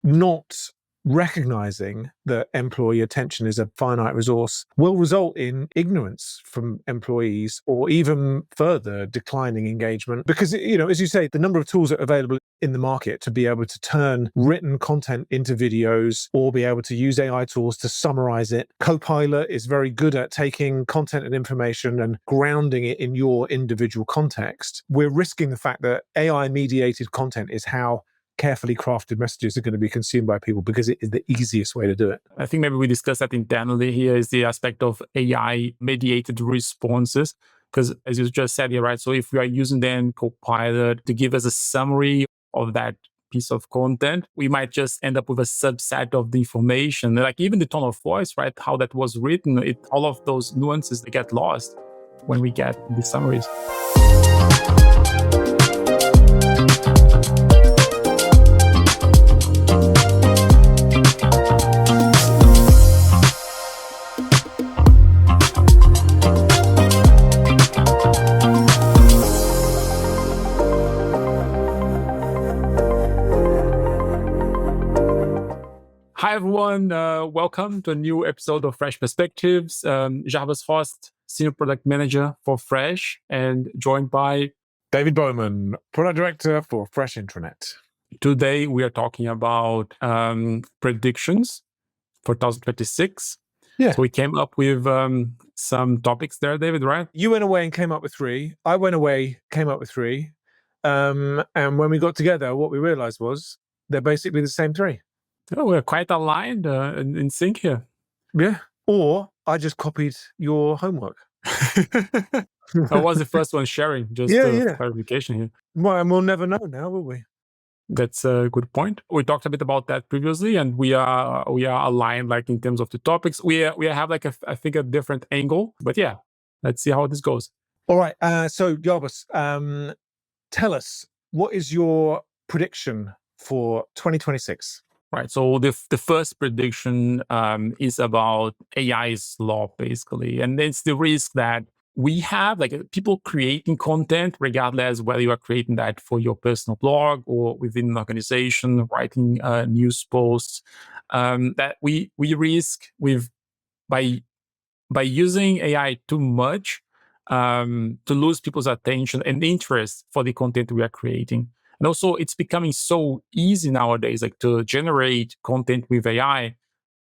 not recognizing that employee attention is a finite resource will result in ignorance from employees, or even further declining engagement. Because, as you say, the number of tools that are available in the market to be able to turn written content into videos or be able to use AI tools to summarize it. Copilot is very good at taking content and information and grounding it in your individual context. We're risking the fact that AI-mediated content is how carefully crafted messages are going to be consumed by people, because it is the easiest way to do it. I think maybe we discussed that internally here, is the aspect of AI-mediated responses. Because as you just said here, right? So if we are using then Copilot to give us a summary of that piece of content, we might just end up with a subset of the information. Like even the tone of voice, right? How that was written, all of those nuances, they get lost when we get the summaries. Hi, everyone. Welcome to a new episode of Fresh Perspectives. Jarbas Horst, Senior Product Manager for Fresh, and joined by David Bowman, Product Director for Fresh Intranet. Today, we are talking about predictions for 2026. Yeah. So we came up with some topics there, David, right? You went away and came up with 3. I went away, came up with 3. And when we got together, what we realized was they're basically the same 3. Oh, we're quite aligned in sync here. Yeah. Or I just copied your homework. I was the first one sharing, just clarification here. Well, and we'll never know now, will we? That's a good point. We talked a bit about that previously, and we are aligned, like in terms of the topics. We have like I think a different angle, but yeah, let's see how this goes. All right. So Jarbas, tell us, what is your prediction for 2026? Right. So the first prediction is about AI slop, basically. And it's the risk that we have, like people creating content, regardless whether you are creating that for your personal blog or within an organization, writing news posts, that we risk with by using AI too much to lose people's attention and interest for the content we are creating. And also, it's becoming so easy nowadays, like to generate content with AI,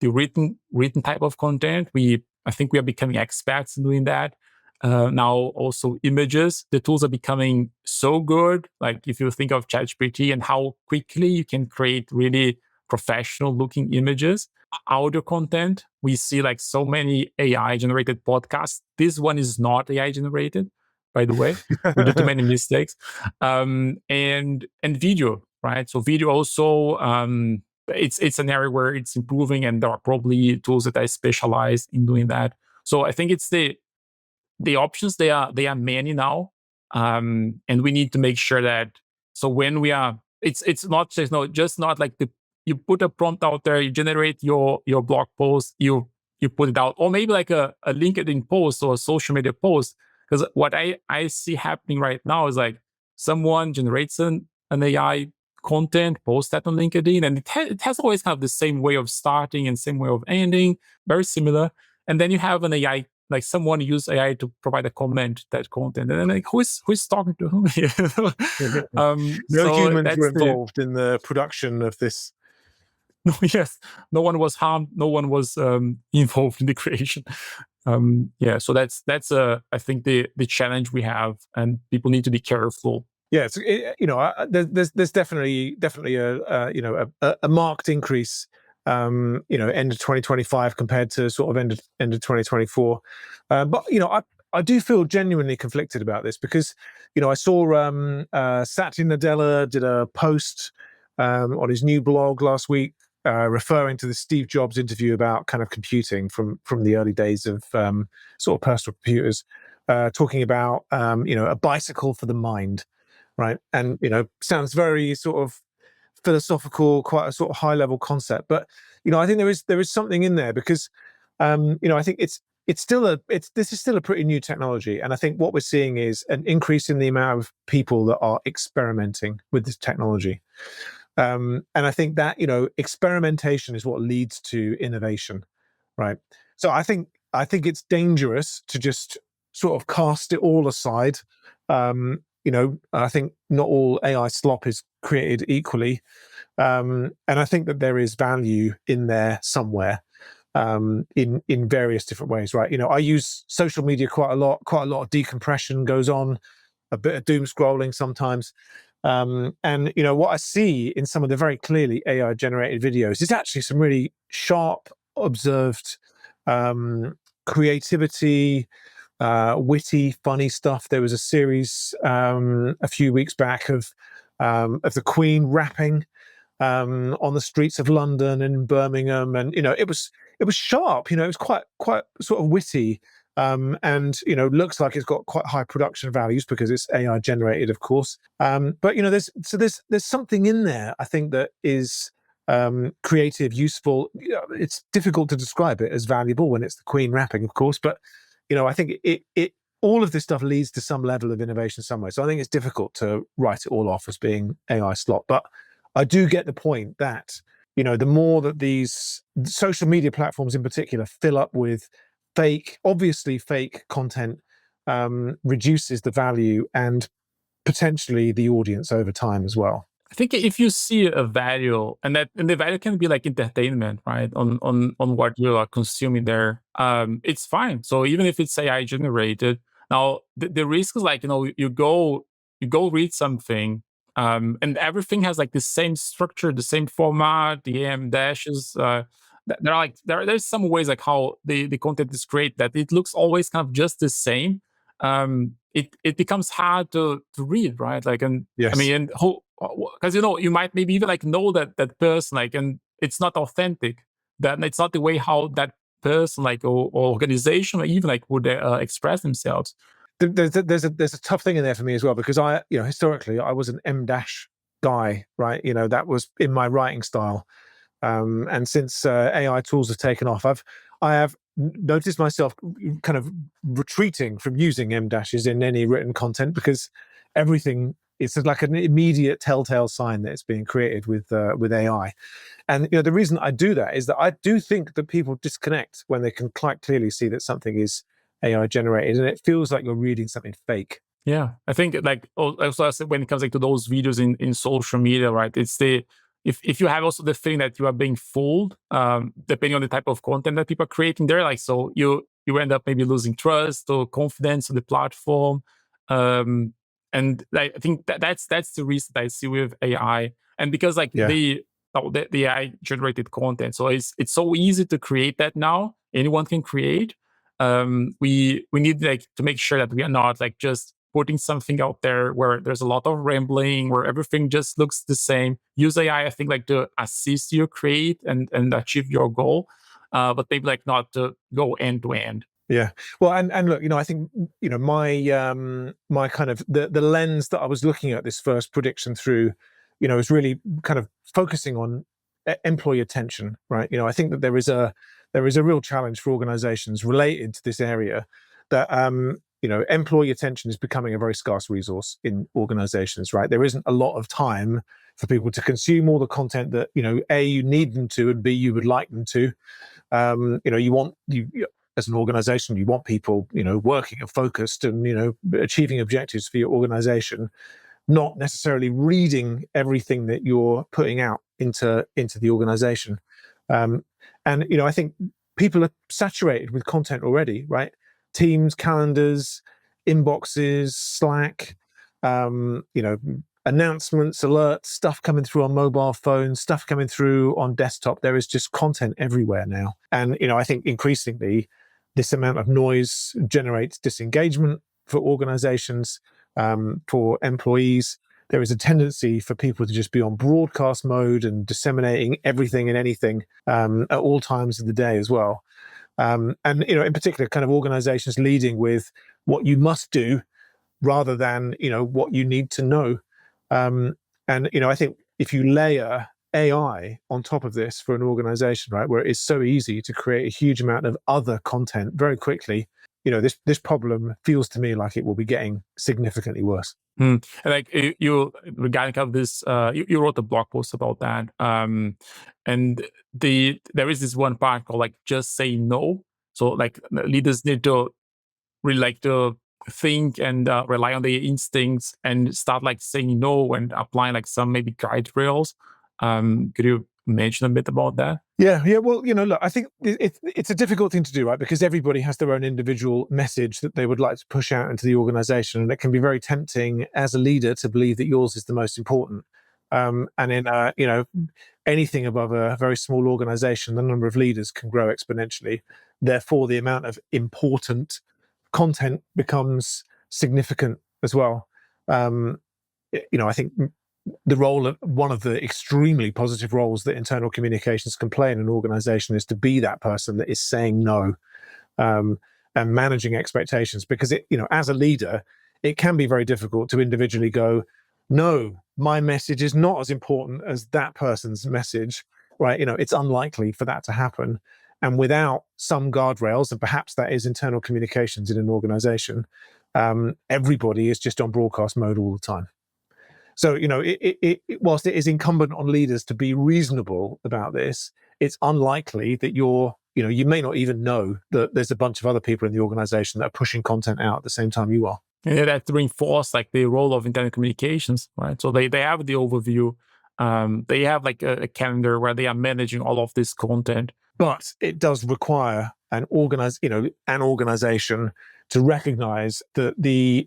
the written type of content. I think we are becoming experts in doing that. Now, also images, the tools are becoming so good. Like if you think of ChatGPT and how quickly you can create really professional looking images. Audio content, we see like so many AI generated podcasts. This one is not AI generated, by the way. We do too many mistakes. And video, right? So video also, it's an area where it's improving, and there are probably tools that are specialized in doing that. So I think it's the options, they are many now. And we need to make sure that, so when we are, it's not just not like you put a prompt out there, you generate your blog post, you put it out, or maybe like a LinkedIn post or a social media post. Because what I see happening right now is like someone generates an AI content, posts that on LinkedIn, and it has always kind of the same way of starting and same way of ending, very similar. And then you have an AI, like someone use AI to provide a comment to that content, and then like who's talking to whom? No humans were involved in the production of this. No, yes, no one was harmed. No one was involved in the creation. So that's I think the challenge we have, and people need to be careful. Yeah, there's definitely a marked increase, end of 2025 compared to sort of end of 2024. But I do feel genuinely conflicted about this, because I saw Satya Nadella did a post on his new blog last week, referring to the Steve Jobs interview about kind of computing from the early days of sort of personal computers, talking about a bicycle for the mind, right? And sounds very sort of philosophical, quite a sort of high level concept, but I think there is something in there, because I think this is still a pretty new technology, and I think what we're seeing is an increase in the amount of people that are experimenting with this technology. And I think that, experimentation is what leads to innovation, right? So I think it's dangerous to just sort of cast it all aside. I think not all AI slop is created equally, and I think that there is value in there somewhere, in various different ways, right? I use social media quite a lot. Quite a lot of decompression goes on, a bit of doom scrolling sometimes. And what I see in some of the very clearly AI generated videos is actually some really sharp, observed creativity, witty, funny stuff. There was a series a few weeks back of the Queen rapping on the streets of London and Birmingham, and it was sharp. It was quite sort of witty, and looks like it's got quite high production values because it's AI generated, of course. But there's something in there, I think, that is creative, useful. It's difficult to describe it as valuable when it's the Queen rapping, of course, but I think it all of this stuff leads to some level of innovation somewhere. So I think it's difficult to write it all off as being AI slop. But I do get the point that, the more that these social media platforms in particular fill up with obviously fake content, reduces the value and potentially the audience over time as well. I think if you see a value, and the value can be like entertainment, right? On what you are consuming there, it's fine. So even if it's AI generated, now the risk is like, you go read something, and everything has like the same structure, the same format, the AM dashes. There's some ways like how the content is created that it looks always kind of just the same. It becomes hard to read, right? Like, and I Yes. mean, and because you might maybe even like know that person, like, and it's not authentic. That it's not the way how that person, like, or organization, or even like would express themselves. There's a tough thing in there for me as well, because historically I was an M dash guy, right? That was in my writing style. And since AI tools have taken off, I have noticed myself kind of retreating from using M dashes in any written content, because everything it's like an immediate telltale sign that it's being created with AI. And the reason I do that is that I do think that people disconnect when they can quite clearly see that something is AI generated, and it feels like you're reading something fake. Yeah, I think like also when it comes like to those videos in social media, right? It's the if you have also the thing that you are being fooled, depending on the type of content that people are creating there, like, so you end up maybe losing trust or confidence in the platform, and like, I think that's the risk that I see with AI, and because like Yeah. the AI generated content, so it's so easy to create that now. Anyone can create. We need like to make sure that we are not like just putting something out there where there's a lot of rambling, where everything just looks the same. Use AI, I think, like to assist you create and achieve your goal, but maybe like not to go end to end. Yeah. Well, and look, I think my kind of the lens that I was looking at this first prediction through, is really kind of focusing on employee attention, right? I think that there is a real challenge for organizations related to this area, that employee attention is becoming a very scarce resource in organizations, right? There isn't a lot of time for people to consume all the content that A, you need them to, and B, you would like them to. You as an organization, you want people working and focused and achieving objectives for your organization, not necessarily reading everything that you're putting out into the organization. And I think people are saturated with content already, right? Teams, calendars, inboxes, Slack, announcements, alerts, stuff coming through on mobile phones, stuff coming through on desktop. There is just content everywhere now. And I think increasingly this amount of noise generates disengagement for organizations, for employees. There is a tendency for people to just be on broadcast mode and disseminating everything and anything at all times of the day as well. And in particular, kind of organizations leading with what you must do rather than what you need to know. And I think if you layer AI on top of this for an organization, right, where it is so easy to create a huge amount of other content very quickly, this problem feels to me like it will be getting significantly worse. And like you regarding of this, you wrote a blog post about that, and there is this one part called like just say no. So like leaders need to really like to think and rely on their instincts and start like saying no and applying like some maybe guide rails. Could you mention a bit about that? Yeah. Well, look, I think it's a difficult thing to do, right? Because everybody has their own individual message that they would like to push out into the organization. And it can be very tempting as a leader to believe that yours is the most important. And in, anything above a very small organization, the number of leaders can grow exponentially. Therefore, the amount of important content becomes significant as well. I think the role of one of the extremely positive roles that internal communications can play in an organization is to be that person that is saying no, and managing expectations. Because as a leader, it can be very difficult to individually go, no, my message is not as important as that person's message, right? It's unlikely for that to happen. And without some guardrails, and perhaps that is internal communications in an organization, everybody is just on broadcast mode all the time. So, whilst it is incumbent on leaders to be reasonable about this, it's unlikely that you may not even know that there's a bunch of other people in the organization that are pushing content out at the same time you are. And that reinforce like the role of internal communications, right? So they have the overview. They have like a calendar where they are managing all of this content. But it does require an organization to recognize that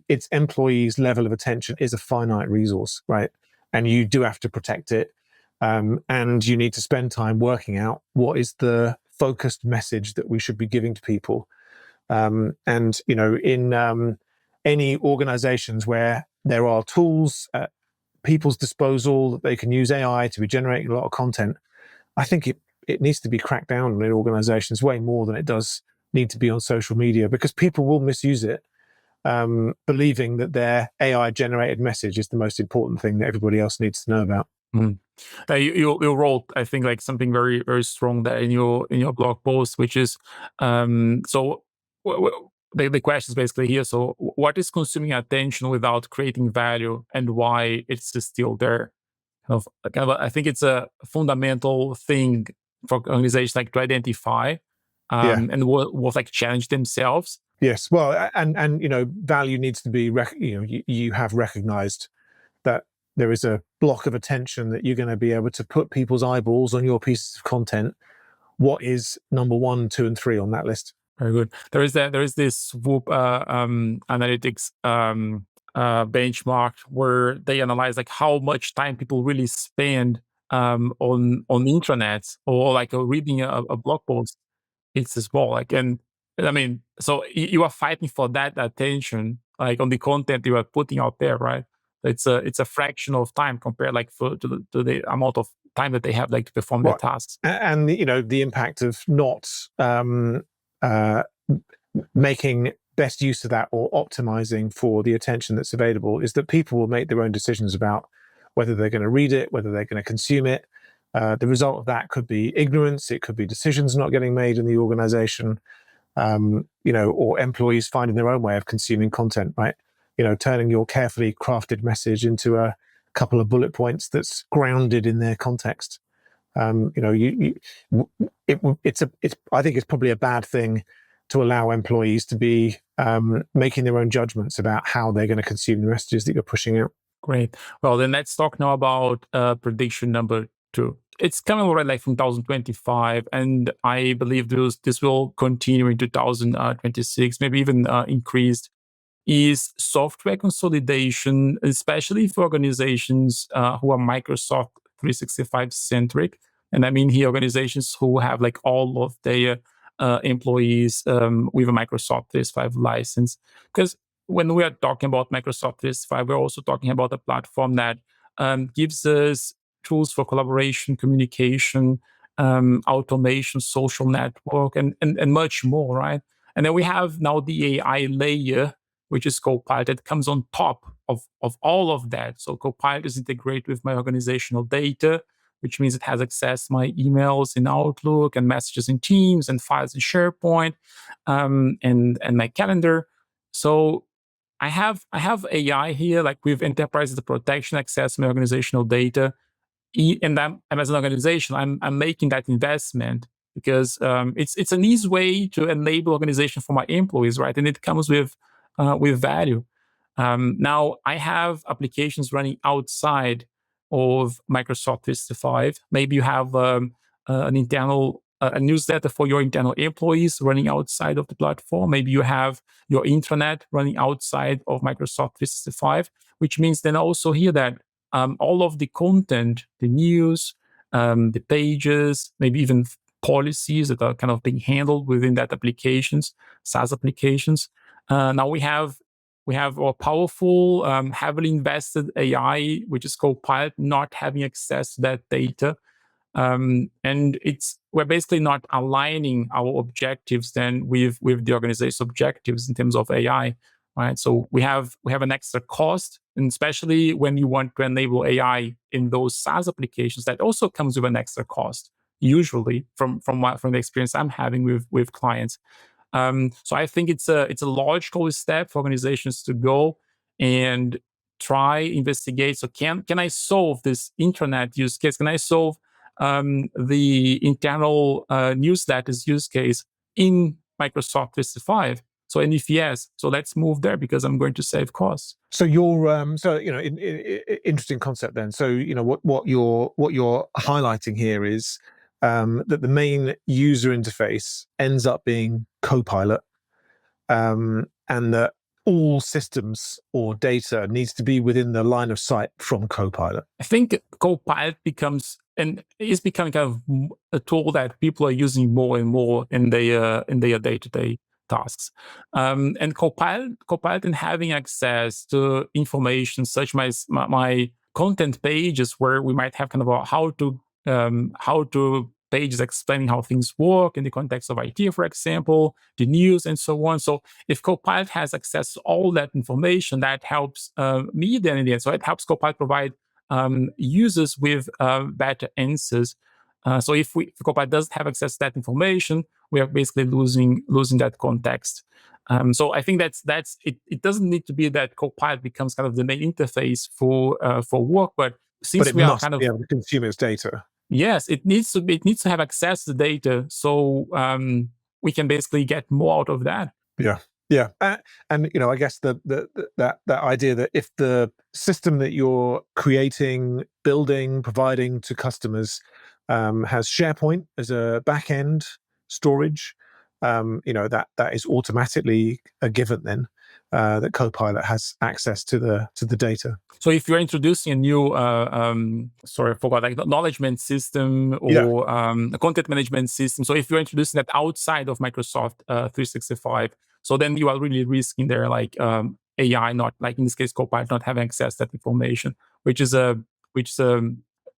its employees' level of attention is a finite resource, right? And you do have to protect it. And you need to spend time working out what is the focused message that we should be giving to people. In any organizations where there are tools at people's disposal that they can use AI to be generating a lot of content, I think it needs to be cracked down on in organizations way more than it does need to be on social media, because people will misuse it, believing that their AI generated message is the most important thing that everybody else needs to know about. You wrote, I think, like something very, very strong there in your blog post, which is the question is basically here. So what is consuming attention without creating value, and why it's still there? I think it's a fundamental thing for organizations like to identify and what like challenge themselves. Yes, well, and value needs to be you have recognized that there is a block of attention that you're going to be able to put people's eyeballs on your pieces of content. What is number 1, 2, and 3 on that list? Very good. There is this Swoop analytics benchmark where they analyze like how much time people really spend on intranets or like reading a blog post. It's small, like, and I mean, so you are fighting for that attention, like on the content you are putting out there, right? It's a fraction of time compared like to the amount of time that they have like to perform their tasks. And the impact of not making best use of that or optimizing for the attention that's available is that people will make their own decisions about whether they're going to read it, whether they're going to consume it. The result of that could be ignorance. It could be decisions not getting made in the organization, or employees finding their own way of consuming content, right? Turning your carefully crafted message into a couple of bullet points that's grounded in their context. I think it's probably a bad thing to allow employees to be making their own judgments about how they're going to consume the messages that you're pushing out. Great. Well, then let's talk now about prediction number 2. It's coming already like from 2025, and I believe this will continue in 2026, maybe even increased, is software consolidation, especially for organizations who are Microsoft 365 centric. And I mean here organizations who have like all of their employees with a Microsoft 365 license. Because when we are talking about Microsoft 365, we're also talking about a platform that gives us tools for collaboration, communication, automation, social network, and much more, right? And then we have now the AI layer, which is Copilot, that comes on top of all of that. So Copilot is integrated with my organizational data, which means it has access to my emails in Outlook and messages in Teams and files in SharePoint, and my calendar. So I have AI here, like with enterprise data protection, access to my organizational data, and as an organization, I'm making that investment because it's an easy way to enable organization for my employees, right? And it comes with value. Now I have applications running outside of Microsoft 365. Maybe you have an internal a newsletter for your internal employees running outside of the platform. Maybe you have your intranet running outside of Microsoft 365, which means then also here that all of the content, the news, the pages, maybe even policies that are kind of being handled within that applications, SaaS applications. Now we have our powerful, heavily invested AI, which is Copilot, not having access to that data. And we're basically not aligning our objectives then with the organization's objectives in terms of AI, right? So we have an extra cost, and especially when you want to enable AI in those SaaS applications, that also comes with an extra cost. Usually, from the experience I'm having with clients. So I think it's a logical step for organizations to go and try investigate. So can I solve this intranet use case? Can I solve the internal newsletters use case in Microsoft 365? So, and if yes, so let's move there because I'm going to save costs. So you're interesting concept then. So what you're highlighting here is that the main user interface ends up being Copilot, and that all systems or data needs to be within the line of sight from Copilot. I think Copilot is becoming kind of a tool that people are using more and more in their day-to-day tasks. And Copilot and having access to information such as my content pages, where we might have kind of a how to pages explaining how things work in the context of IT, for example, the news and so on. So if Copilot has access to all that information, that helps me then in the end. So it helps Copilot provide users with better answers. So if Copilot doesn't have access to that information, we are basically losing that context. So I think that's it. It doesn't need to be that Copilot becomes kind of the main interface for work, but since it we are must kind of be able to consume its data. Yes, it needs to have access to the data, so we can basically get more out of that. Yeah, and I guess that idea that if the system that you're creating, building, providing to customers has SharePoint as a back-end storage, that is automatically a given then, that Copilot has access to the data. So if you're introducing a new, sorry, I forgot, like acknowledgement system or a content management system. So if you're introducing that outside of Microsoft 365, so then you are really risking there, like AI, not like in this case, Copilot not having access to that information, which is a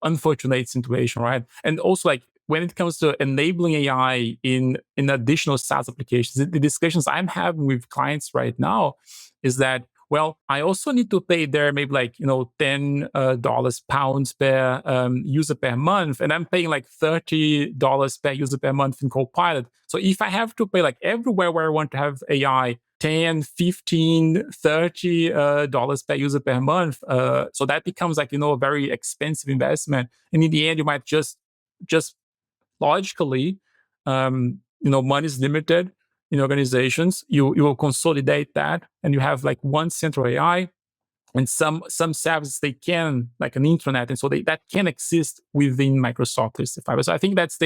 unfortunate situation, right? And also, like when it comes to enabling AI in additional SaaS applications, the discussions I'm having with clients right now is that, well, I also need to pay there maybe like $10 pounds per user per month, and I'm paying like $30 per user per month in Copilot. So if I have to pay like everywhere where I want to have AI, 10, 15, $30 per user per month, so that becomes like a very expensive investment. And in the end, you might just logically, money is limited in organizations. You will consolidate that, and you have like one central AI, and some services they can, like an intranet, and so that can exist within Microsoft 365. So I think that's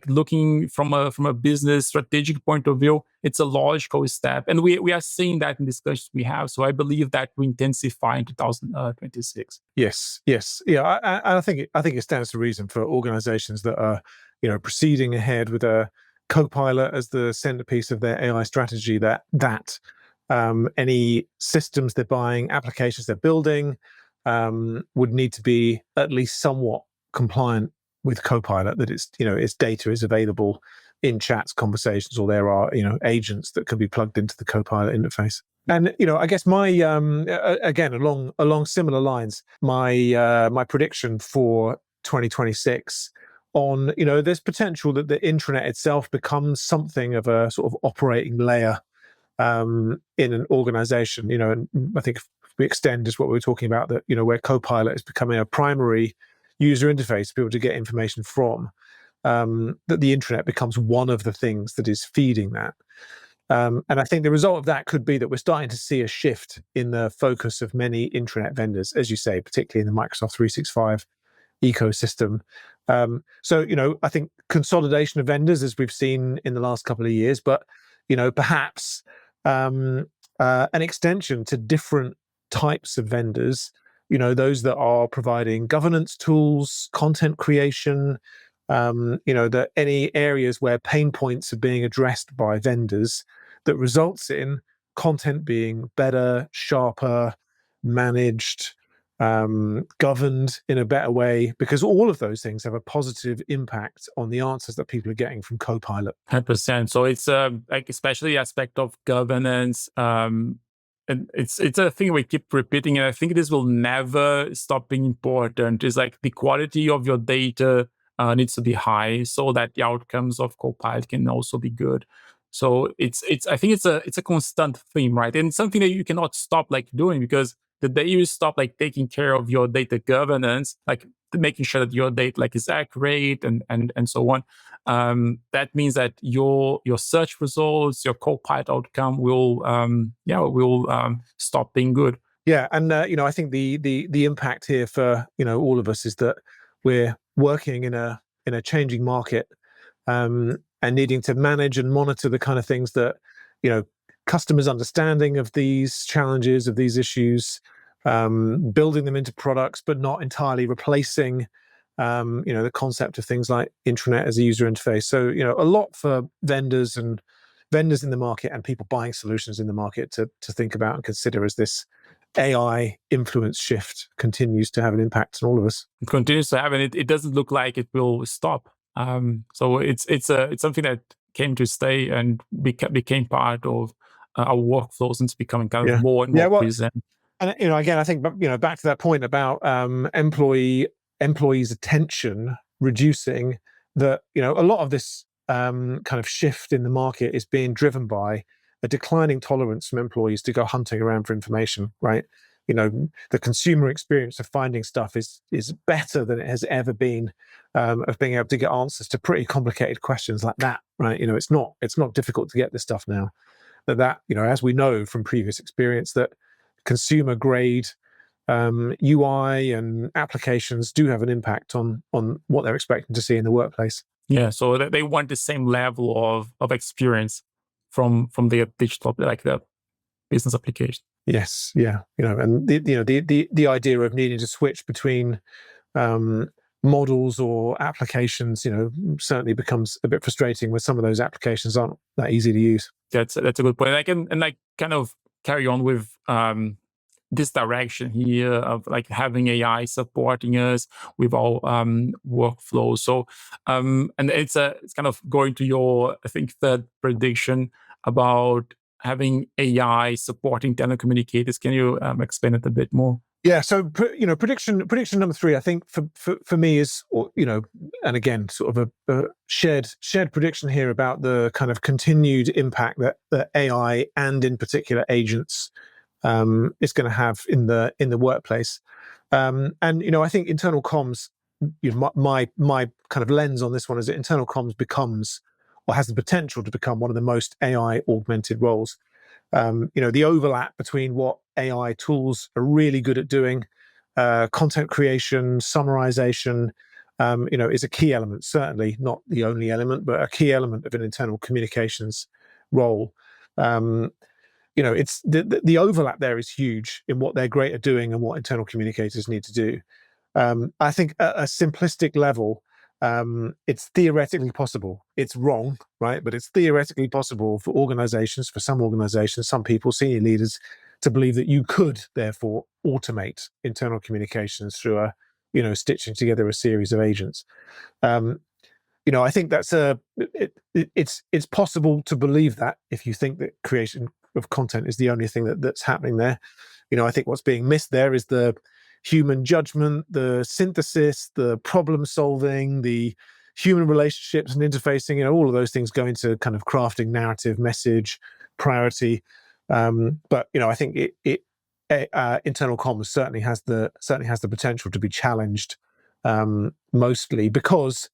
looking from a business strategic point of view, it's a logical step, and we are seeing that in discussions we have. So I believe that will intensify in 2026. Yes, yeah. I think it stands to reason for organizations that are proceeding ahead with a Copilot as the centerpiece of their AI strategy, that any systems they're buying, applications they're building, would need to be at least somewhat compliant with Copilot, that its data is available in chats, conversations, or there are agents that can be plugged into the Copilot interface. And I guess my again along similar lines, my prediction for 2026 on, there's potential that the intranet itself becomes something of a sort of operating layer in an organization, and I think if we extend is what we were talking about, that, where Copilot is becoming a primary user interface for people to get information from, that the intranet becomes one of the things that is feeding that. And I think the result of that could be that we're starting to see a shift in the focus of many intranet vendors, as you say, particularly in the Microsoft 365 ecosystem. So, I think consolidation of vendors, as we've seen in the last couple of years, but, perhaps an extension to different types of vendors, those that are providing governance tools, content creation, that any areas where pain points are being addressed by vendors that results in content being better, sharper, managed, governed in a better way, because all of those things have a positive impact on the answers that people are getting from Copilot. 100%. So it's like especially the aspect of governance. And it's a thing we keep repeating, and I think this will never stop being important. Is like the quality of your data needs to be high so that the outcomes of Copilot can also be good. So it's I think it's a constant theme, right? And something that you cannot stop like doing, because the day you stop like taking care of your data governance, like making sure that your data like is accurate and so on, that means that your search results, your Copilot outcome will stop being good. Yeah, and I think the impact here for all of us is that we're working in a changing market, and needing to manage and monitor the kind of things that customers' understanding of these challenges, of these issues, building them into products, but not entirely replacing the concept of things like intranet as a user interface. So a lot for vendors in the market and people buying solutions in the market to think about and consider as this AI influence shift continues to have an impact on all of us. It continues to have, and it doesn't look like it will stop. So it's something that came to stay and became part of our workflows, and it's becoming kind of more and more present. And again, I think back to that point about employees' attention reducing, that a lot of this kind of shift in the market is being driven by a declining tolerance from employees to go hunting around for information, right? The consumer experience of finding stuff is better than it has ever been, of being able to get answers to pretty complicated questions like that, right? It's not difficult to get this stuff now. That as we know from previous experience, that consumer grade UI and applications do have an impact on what they're expecting to see in the workplace. Yeah, so they want the same level of experience from the digital, like the business application. Yes, yeah, and the idea of needing to switch between models or applications, certainly becomes a bit frustrating when some of those applications aren't that easy to use. That's a good point. I can kind of carry on with this direction here of like having AI supporting us with our workflow. So and it's kind of going to your, I think, third prediction about having AI supporting telecommunicators. Can you explain it a bit more? Yeah, so prediction number 3, I think for me is, and again, sort of a shared prediction here about the kind of continued impact that AI and in particular agents is going to have in the workplace. And I think internal comms, my kind of lens on this one is that internal comms becomes, or has the potential to become, one of the most AI augmented roles. The overlap between what AI tools are really good at doing, content creation, summarization, is a key element, certainly not the only element, but a key element of an internal communications role. It's the overlap there is huge in what they're great at doing and what internal communicators need to do. I think at a simplistic level, it's theoretically possible. It's wrong, right? But it's theoretically possible for some organizations, some people, senior leaders, to believe that you could therefore automate internal communications through stitching together a series of agents. I think that's it's possible to believe that, if you think that creation of content is the only thing that's happening there. I think what's being missed there is the human judgment, the synthesis, the problem solving, the human relationships and interfacing, all of those things go into kind of crafting narrative, message, priority. But I think internal comms certainly has the potential to be challenged, mostly because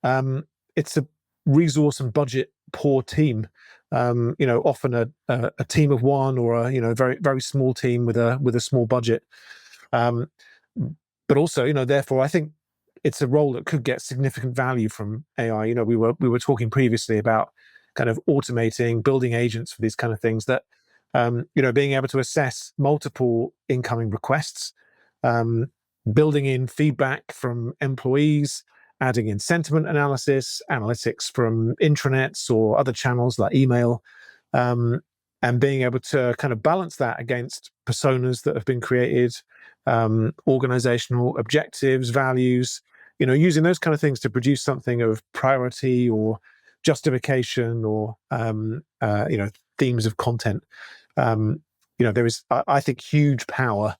it's a resource and budget poor team. Often a team of one, or a very very small team with a small budget. But also, therefore, I think it's a role that could get significant value from AI. We were talking previously about kind of automating, building agents for these kind of things that, being able to assess multiple incoming requests, building in feedback from employees, adding in sentiment analysis, analytics from intranets or other channels like email, and being able to kind of balance that against personas that have been created, organizational objectives, values, using those kind of things to produce something of priority or justification or, themes of content. There is, I think, huge power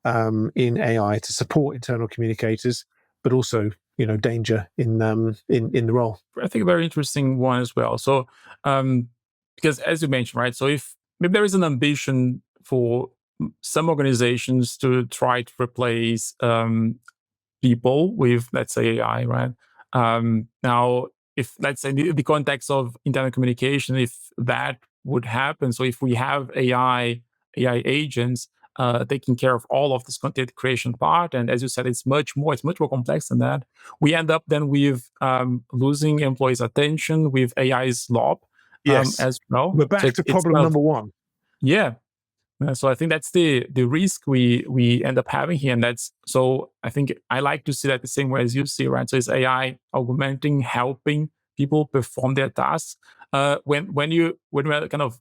in AI to support internal communicators, but also danger in the role. I think a very interesting one as well. So because as you mentioned, right? So if maybe there is an ambition for some organizations to try to replace people with, let's say, AI, right? Now, if let's say in the context of internal communication, if that would happen, so if we have AI agents taking care of all of this content creation part, and as you said, it's much more complex than that. We end up then with losing employees' attention with AI's slop. Yes, as well. we're back to problem number one. Yeah. So I think that's the risk we end up having here, and that's so. I think I like to see that the same way as you see, right? So it's AI augmenting, helping people perform their tasks. When we're kind of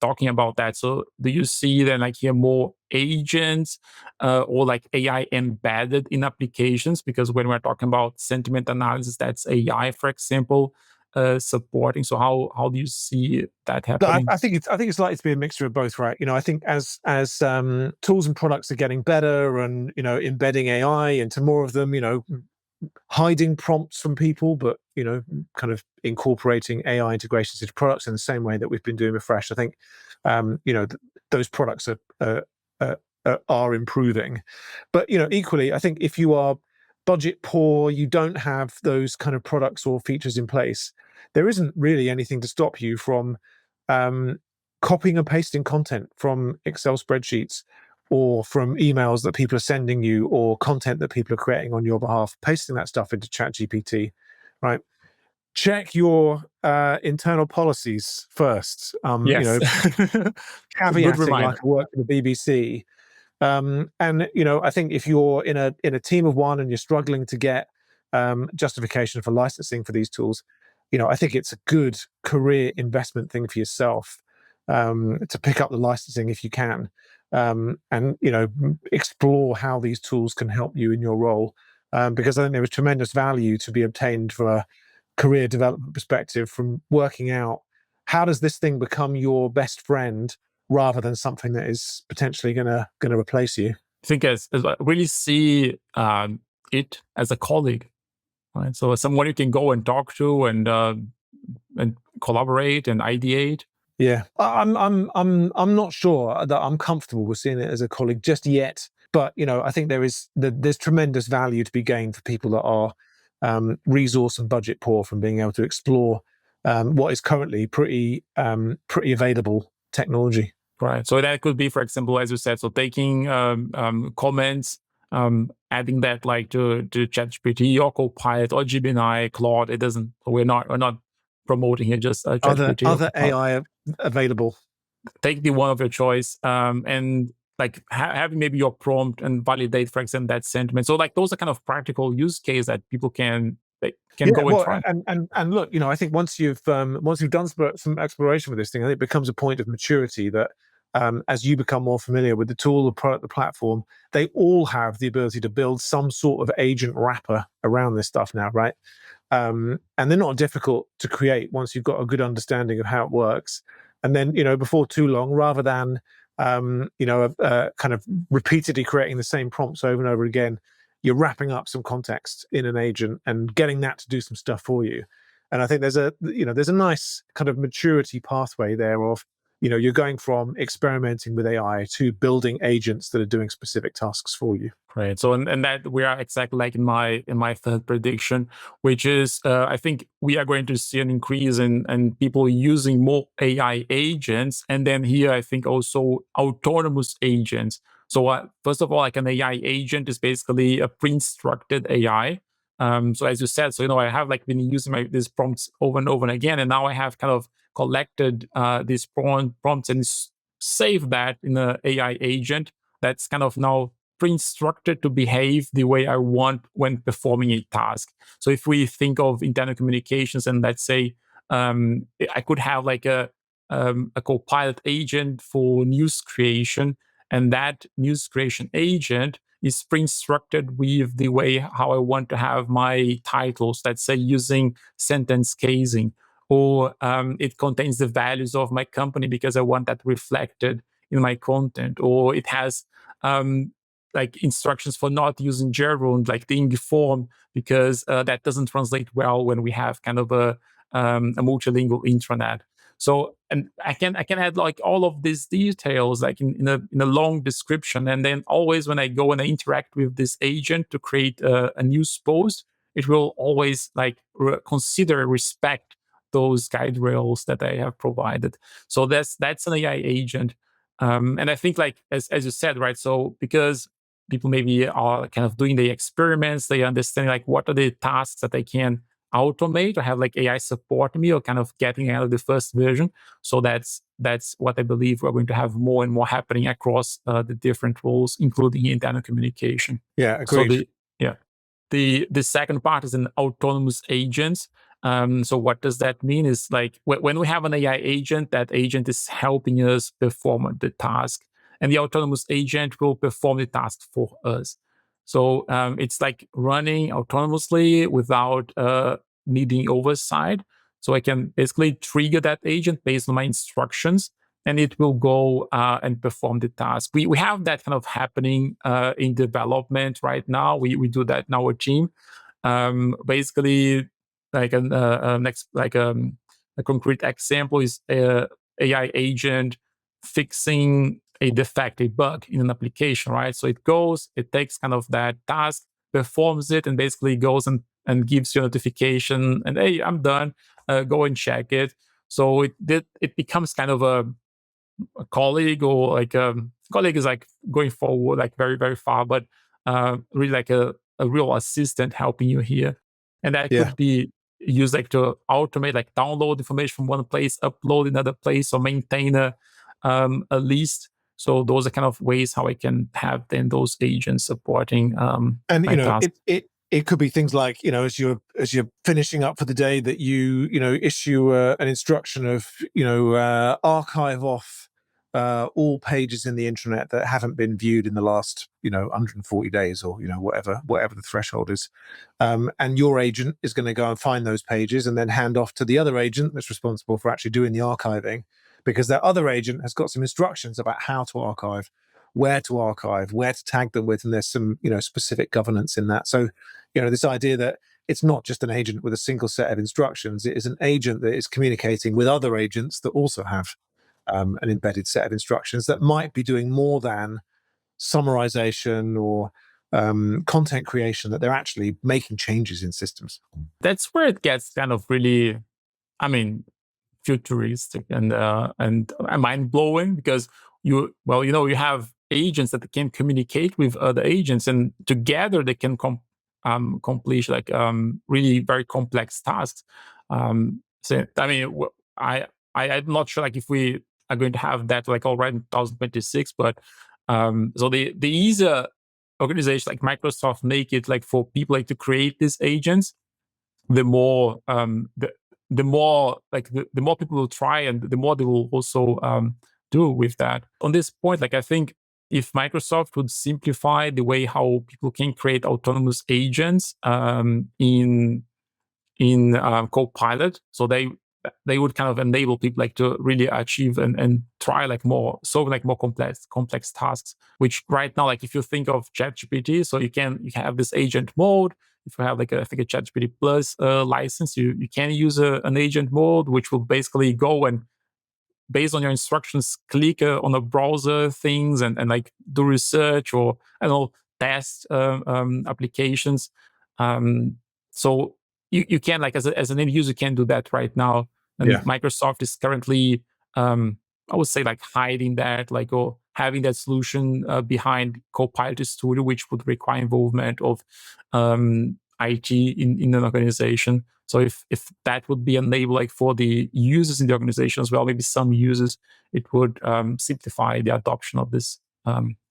talking about that, so do you see then like here more agents or like AI embedded in applications? Because when we're talking about sentiment analysis, that's AI, for example, supporting. So how do you see that happening? I think it's likely to be a mixture of both, right? I think as tools and products are getting better, and embedding AI into more of them, hiding prompts from people, but kind of incorporating AI integrations into products in the same way that we've been doing with Fresh. I think those products are improving, but equally, I think if you are budget poor, you don't have those kind of products or features in place, there isn't really anything to stop you from copying and pasting content from Excel spreadsheets or from emails that people are sending you, or content that people are creating on your behalf, pasting that stuff into ChatGPT, right? Check your internal policies first. Yes. Caveating like I work for the BBC. And I think if you're in a team of one and you're struggling to get justification for licensing for these tools, I think it's a good career investment thing for yourself to pick up the licensing if you can, and explore how these tools can help you in your role, because I think there is tremendous value to be obtained from a career development perspective from working out how does this thing become your best friend rather than something that is potentially going to replace you. I think as I really see it as a colleague, right? So someone you can go and talk to and collaborate and ideate. Yeah, I'm not sure that I'm comfortable with seeing it as a colleague just yet. But I think there's tremendous value to be gained for people that are resource and budget poor from being able to explore what is currently pretty available technology. Right. So that could be, for example, as you said, so taking comments, adding that like to ChatGPT or Copilot or Gemini, Claude. It doesn't. We're not promoting here just ChatGPT. Other AI available. Take the one of your choice, and like having maybe your prompt and validate, for example, that sentiment. So like those are kind of practical use case that people can go and try. And look, I think once you've done some exploration with this thing, I think it becomes a point of maturity that as you become more familiar with the tool, the product, the platform, they all have the ability to build some sort of agent wrapper around this stuff now, right? And they're not difficult to create once you've got a good understanding of how it works. And then, before too long, rather than kind of repeatedly creating the same prompts over and over again, you're wrapping up some context in an agent and getting that to do some stuff for you. And I think there's a nice kind of maturity pathway there of, you're going from experimenting with AI to building agents that are doing specific tasks for you. Right. So, and that we are exactly like in my third prediction, which is I think we are going to see an increase in people using more AI agents, and then here I think also autonomous agents. So first of all, like an AI agent is basically a pre-instructed AI. So as you said, so I have like been using these prompts over and over and again, and now I have kind of collected these prompts and saved that in an AI agent that's kind of now pre-instructed to behave the way I want when performing a task. So if we think of internal communications, and let's say I could have like a Copilot agent for news creation, and that news creation agent is pre-instructed with the way how I want to have my titles, let's say using sentence casing, or it contains the values of my company because I want that reflected in my content, or it has like instructions for not using gerund, like the ing form, because that doesn't translate well when we have kind of a multilingual intranet. So, and I can add like all of these details like in a long description, and then always when I go and I interact with this agent to create a news post, it will always like consider respect those guide rails that I have provided. So that's an AI agent. And I think like as you said, right? So because people maybe are kind of doing the experiments, they understand like what are the tasks that they can automate or have like AI support me or kind of getting out of the first version. So that's what I believe we're going to have more and more happening across the different roles, including internal communication. Yeah, So agreed. the second part is an autonomous agent. So what does that mean is like when we have an AI agent, that agent is helping us perform the task, and the autonomous agent will perform the task for us. So it's like running autonomously without needing oversight. So I can basically trigger that agent based on my instructions, and it will go and perform the task. We have that kind of happening in development right now. We do that in our team. Basically, like a concrete example is a AI agent fixing a defect, a bug in an application, right? So it goes, it takes kind of that task, performs it, and basically goes and gives you a notification, and hey, I'm done. Go and check it. So it becomes kind of a colleague, or like colleague is like going forward like very very far, but really like a real assistant helping you here, and that Yeah. could be used like to automate, like download information from one place, upload another place, or maintain a list. So those are kind of ways how I can have then those agents supporting And my task. it could be things like, as you're finishing up for the day, that you issue an instruction of archive off all pages in the intranet that haven't been viewed in the last 140 days, or whatever the threshold is, and your agent is going to go and find those pages and then hand off to the other agent that's responsible for actually doing the archiving, because that other agent has got some instructions about how to archive, where to tag them with, and there's some specific governance in that. So this idea that it's not just an agent with a single set of instructions, it is an agent that is communicating with other agents that also have an embedded set of instructions that might be doing more than summarization or content creation, that they're actually making changes in systems. That's where it gets kind of really, I mean, futuristic and mind blowing, because you have agents that can communicate with other agents, and together they can complete like really very complex tasks. So I mean, I'm not sure like if we are going to have that like already in 2026, but so the easier organizations like Microsoft make it like for people like to create these agents, the more the more like the more people will try, and the more they will also do with that. On this point, like I think if Microsoft would simplify the way how people can create autonomous agents in Copilot, so they they would kind of enable people like to really achieve and try like more solve like more complex tasks. Which right now, like if you think of ChatGPT, so you can have this agent mode. If you have like I think a ChatGPT Plus license, you can use an agent mode, which will basically go and based on your instructions, click on a browser things and like do research or I don't know test applications. So you can like as an end user can do that right now, and Microsoft is currently I would say like hiding that like or having that solution behind Copilot Studio, which would require involvement of IT in an organization. So if that would be enabled like for the users in the organization as well, maybe some users, it would simplify the adoption of this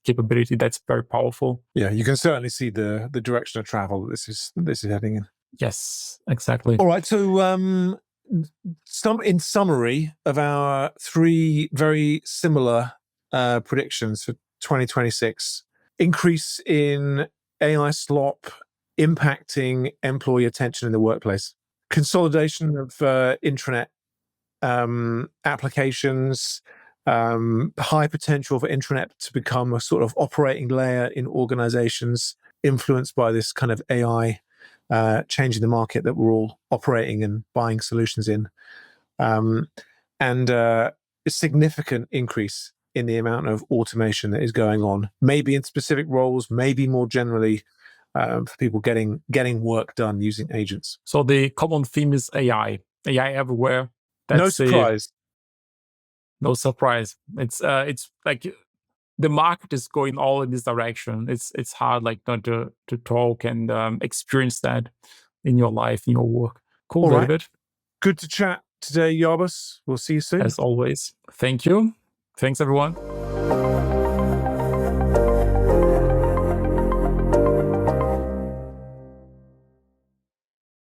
capability. That's very powerful. Yeah, you can certainly see the direction of travel this is heading in. Yes, exactly. All right, so in summary of our three very similar predictions for 2026: increase in AI slop impacting employee attention in the workplace, consolidation of intranet applications, high potential for intranet to become a sort of operating layer in organizations influenced by this kind of AI changing the market that we're all operating and buying solutions in, and a significant increase in the amount of automation that is going on, maybe in specific roles, maybe more generally for people getting work done using agents. So the common theme is AI everywhere. That's no surprise. No surprise. It's like the market is going all in this direction. It's hard like not to talk and experience that in your life, in your work. Cool, all David. Right. Good to chat today, Jarbas. We'll see you soon. As always. Thank you. Thanks, everyone.